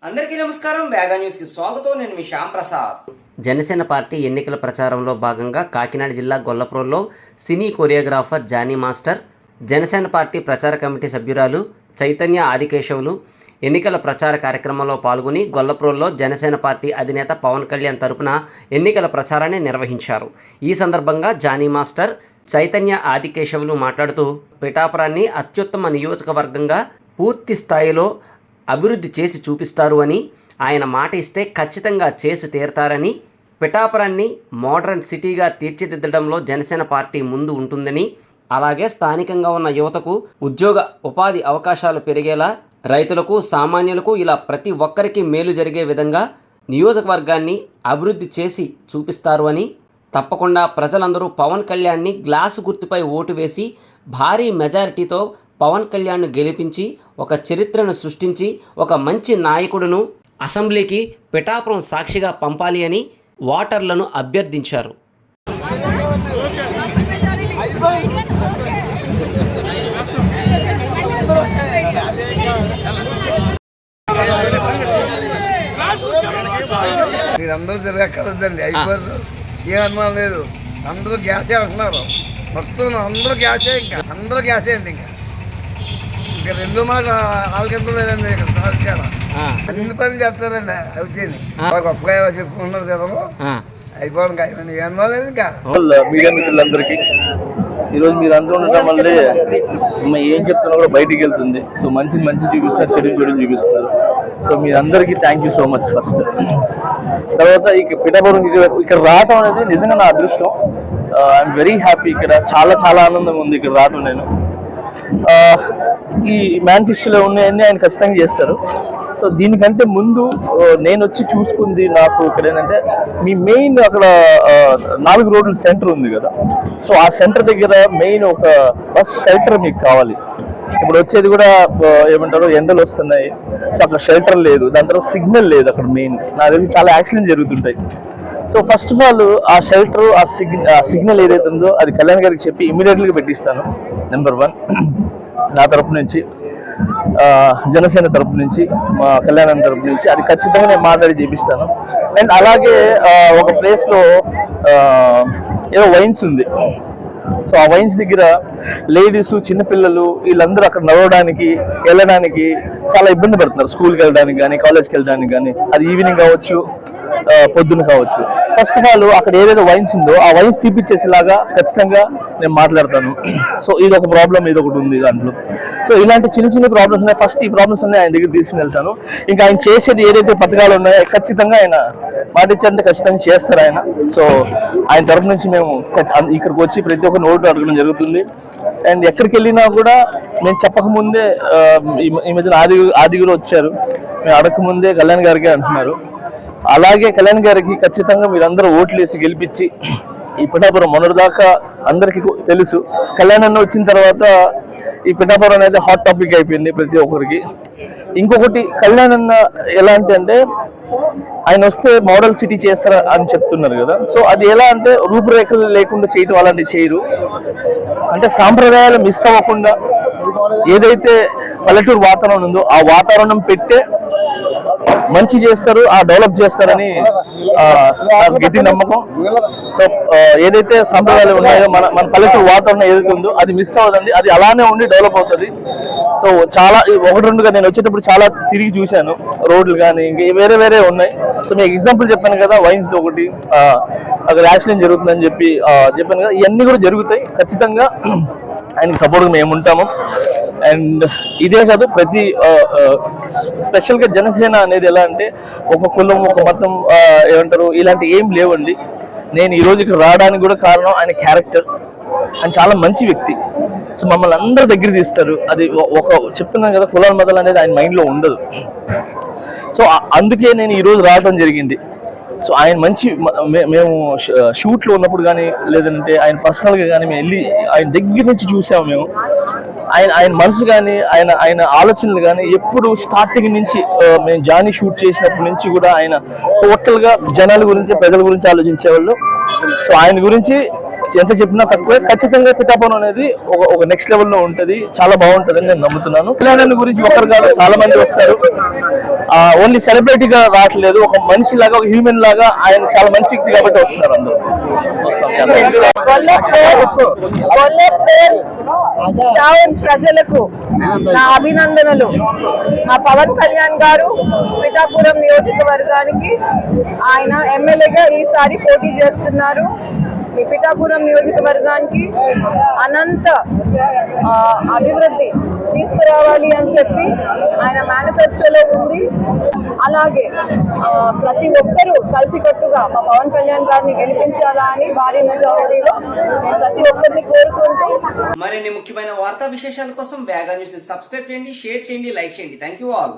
అందరికీ నమస్కారం. వేగా న్యూస్ కి స్వాగతం. నేను మీ శ్యామ్ ప్రసాద్. జనసేన పార్టీ ఎన్నికల ప్రచారంలో భాగంగా కాకినాడ జిల్లా గొల్లప్రోల్లో cine choreographer Jani master, Janasena party ప్రచార కమిటీ సభ్యురాలు చైతన్య ఆదికేశవులు ఎన్నికల ప్రచార కార్యక్రమంలో పాల్గొని గొల్లప్రోల్లో జనసేన పార్టీ అధినేత పవన్ కళ్యాణ్ తరపున ఎన్నికల ప్రచారాన్ని నిర్వహించారు. ఈ సందర్భంగా జానీ మాస్టర్, చైతన్య ఆదికేశవులు మాట్లాడుతూ పిఠాపురాన్ని అత్యుత్తమ నియోజకవర్గంగా పూర్తి స్థాయిలో అభివృద్ధి చేసి చూపిస్తారు అని, ఆయన మాట ఇస్తే ఖచ్చితంగా చేసి తీరతారని, పిఠాపురాన్ని మోడర్న్ సిటీగా తీర్చిదిద్దడంలో జనసేన పార్టీ ముందు ఉంటుందని, అలాగే స్థానికంగా ఉన్న యువతకు ఉద్యోగ ఉపాధి అవకాశాలు పెరిగేలా, రైతులకు సామాన్యులకు ఇలా ప్రతి ఒక్కరికి మేలు జరిగే విధంగా నియోజకవర్గాన్ని అభివృద్ధి చేసి చూపిస్తారు అని, తప్పకుండా ప్రజలందరూ పవన్ కళ్యాణ్ని గ్లాసు గుర్తుపై ఓటు వేసి భారీ మెజారిటీతో పవన్ కళ్యాణ్ను గెలిపించి ఒక చరిత్రను సృష్టించి ఒక మంచి నాయకుడును అసెంబ్లీకి పిఠాపురం సాక్షిగా పంపాలి అని ఓటర్లను అభ్యర్థించారు. మీరందరూ తిరగక్కర్లేదండి, అయిపోతుంది. ఏం అనుమానం లేదు. అందరూ గ్యాసే అంటున్నారు. మొత్తం అందరూ గ్యాసే, ఇంకా అందరూ గ్యాసే అండి. ఇంకా రెండు మాట ఆలోచన లేదండి. ఇక్కడ అన్ని పనులు చేస్తారండి. అవుతాయండి గొప్పగా చెప్పుకున్నారు కదా, అయిపోవడం అయిపోయింది. ఏం అనుమానం లేదు. ఇంకా మీడియా మిత్రులందరికీ ఈరోజు మీరు అందరూ ఉండటం వల్లే ఏం చెప్తున్నా కూడా బయటికి వెళ్తుంది. సో మంచి చూపిస్తారు, చెడు చూపిస్తారు. సో మీరందరికీ thank you so much. First తర్వాత పిఠాపురం ఇక్కడ రావటం అనేది నిజంగా నా అదృష్టం. I'm very happy. ఇక్కడ చాలా ఆనందంగా ఉంది ఇక్కడ రావటం. నేను ఈ మేనిఫెస్టోలో ఉన్నాయన్నీ ఆయన ఖచ్చితంగా చేస్తారు. సో దీనికంటే ముందు నేను వచ్చి చూసుకుంది నాకు ఇక్కడ ఏంటంటే, మీ మెయిన్ అక్కడ 4 రోడ్ల సెంటర్ ఉంది కదా. సో ఆ సెంటర్ దగ్గర మెయిన్ ఒక బస్ షెల్టర్ మీకు కావాలి. ఇప్పుడు వచ్చేది కూడా ఏమంటారు, ఎండలు వస్తున్నాయి. సో అక్కడ షెల్టర్ లేదు, దాని తర్వాత సిగ్నల్ లేదు. అక్కడ మెయిన్ నాకు తెలిసి చాలా యాక్సిడెంట్ జరుగుతుంటాయి. సో ఫస్ట్ ఆఫ్ ఆల్ ఆ షెల్టర్, ఆ సిగ్నల్ ఏదైతే ఉందో అది కళ్యాణ్ గారికి చెప్పి ఇమీడియట్గా పెట్టిస్తాను. నెంబర్ 1 నా తరపు నుంచి, జనసేన తరపు నుంచి, మా కళ్యాణ్ తరపు నుంచి అది ఖచ్చితంగా నేను మాట్లాడి చేపిస్తాను. అండ్ అలాగే ఒక ప్లేస్లో ఏదో వైన్స్ ఉంది. సో ఆ వైన్స్ దగ్గర లేడీస్, చిన్నపిల్లలు వీళ్ళందరూ అక్కడ నడవడానికి వెళ్ళడానికి చాలా ఇబ్బంది పడుతున్నారు. స్కూల్కి వెళ్ళడానికి కానీ, కాలేజ్కి వెళ్ళడానికి కానీ, అది ఈవినింగ్ కావచ్చు, పొద్దున్న కావచ్చు. ఫస్ట్ ఆఫ్ ఆల్ అక్కడ ఏదైతే వైన్స్ ఉందో ఆ వైన్స్ తీపిచ్చేసేలాగా ఖచ్చితంగా నేను మాట్లాడతాను. సో ఇది ఒక ప్రాబ్లం, ఇది ఒకటి ఉంది దాంట్లో. సో ఇలాంటి చిన్న ప్రాబ్లమ్స్ ఉన్నాయి. ఫస్ట్ ఈ ప్రాబ్లమ్స్ ఉన్నాయి ఆయన దగ్గర తీసుకుని వెళ్తాను. ఇంకా ఆయన చేసేది ఏదైతే పథకాలు ఉన్నాయో ఖచ్చితంగా ఆయన మాటిచ్చారంటే ఖచ్చితంగా చేస్తారు ఆయన. సో ఆయన తరఫు నుంచి మేము ఇక్కడికి వచ్చి ప్రతి ఒక్క నోటు అడగడం జరుగుతుంది. అండ్ ఎక్కడికి వెళ్ళినా కూడా నేను చెప్పకముందే, ఈ మధ్యన ఆది కూడా వచ్చారు, మేము అడగకముందే కళ్యాణ్ గారికి అంటున్నారు. అలాగే కళ్యాణ్ గారికి ఖచ్చితంగా మీరందరూ ఓట్లు వేసి గెలిపించి, ఈ పిఠాపురం మొన్నటిదాకా అందరికీ తెలుసు, కళ్యాణ్ అన్న వచ్చిన తర్వాత ఈ పిఠాపురం అనేది హాట్ టాపిక్ అయిపోయింది ప్రతి ఒక్కరికి. ఇంకొకటి, కళ్యాణ్ అన్న ఎలాంటి అంటే ఆయన వస్తే మోడల్ సిటీ చేస్తారా అని చెప్తున్నారు కదా. సో అది ఎలా అంటే రూపురేఖలు లేకుండా చేయటం అలాంటివి చేయరు. అంటే సాంప్రదాయాలు మిస్ అవ్వకుండా ఏదైతే పల్లెటూరు వాతావరణం ఉందో ఆ వాతావరణం పెట్టే మంచి చేస్తారు, ఆ డెవలప్ చేస్తారని గట్టి నమ్మకం. సో ఏదైతే సంప్రదాయాలు ఉన్నాయో మన పల్లెటూరు వాతావరణం ఏదైతే ఉందో అది మిస్ అవ్వదండి, అది అలానే ఉండి డెవలప్ అవుతుంది. సో చాలా 1-2గా నేను వచ్చేటప్పుడు చాలా తిరిగి చూశాను, రోడ్లు కానీ ఇంకా వేరే ఉన్నాయి. సో మీకు ఎగ్జాంపుల్ చెప్పాను కదా, వైన్స్ ఒకటి అక్కడ యాక్సిడెంట్ జరుగుతుందని చెప్పాను కదా. ఇవన్నీ కూడా జరుగుతాయి. ఖచ్చితంగా ఆయనకి సపోర్ట్గా మేము ఉంటాము. అండ్ ఇదే కాదు, ప్రతి స్పెషల్గా జనసేన అనేది ఎలా అంటే ఒక కులం, ఒక మతం, ఏమంటారు, ఇలాంటి ఏం లేవండి. నేను ఈరోజు ఇక్కడ రావడానికి కూడా కారణం ఆయన క్యారెక్టర్. ఆయన చాలా మంచి వ్యక్తి. సో మమ్మల్ని అందరూ దగ్గర తీస్తారు. అది ఒక చెప్తున్నాను కదా, కులాల మతాలు అనేది ఆయన మైండ్లో ఉండదు. సో అందుకే నేను ఈరోజు రావడం జరిగింది. సో ఆయన మంచి, మేము షూట్లో ఉన్నప్పుడు కానీ లేదంటే ఆయన పర్సనల్గా కానీ మేము వెళ్ళి ఆయన దగ్గర నుంచి చూసాము. మేము ఆయన మనసు కానీ ఆయన ఆలోచనలు కానీ ఎప్పుడు స్టార్టింగ్ నుంచి మేము జానీ షూట్ చేసినప్పటి నుంచి కూడా ఆయన టోటల్గా జనాల గురించి, ప్రజల గురించి ఆలోచించేవాళ్ళు. సో ఆయన గురించి ఎంత చెప్పినా తక్కువే. ఖచ్చితంగా పిఠాపురం అనేది ఒక నెక్స్ట్ లెవెల్లో ఉంటుంది, చాలా బాగుంటుందని నేను నమ్ముతున్నాను. కళ్యాణ్ గురించి ఒకరు కాదు, చాలా మంది వస్తారు. ఓన్లీ సెలబ్రిటీగా రావట్లేదు, ఒక మనిషి లాగా, ఒక హ్యూమన్ లాగా ఆయన చాలా మంచి వ్యక్తి కాబట్టి వస్తున్నారు అందరూ. టౌన్ ప్రజలకు నా అభినందనలు. మా పవన్ కళ్యాణ్ గారు పిఠాపురం నియోజకవర్గానికి ఆయన ఎమ్మెల్యేగా ఈసారి పోటీ చేస్తున్నారు. ఈ పిఠాపురం నియోజకవర్గానికి అనంత అభివృద్ధి తీసుకురావాలి అని చెప్పి ఆయన మేనిఫెస్టోలో ఉంది. అలాగే ప్రతి ఒక్కరూ కలిసికట్టుగా మా పవన్ కళ్యాణ్ గారిని గెలిపించాలా అని భారీ మెజారిటీలో నేను ప్రతి ఒక్కరిని కోరుకుంటూ మరిన్ని ముఖ్యమైన వార్తా విశేషాల కోసం వేగా న్యూస్ సబ్స్క్రైబ్ చేయండి, షేర్ చేయండి, లైక్ చేయండి. Thank you all.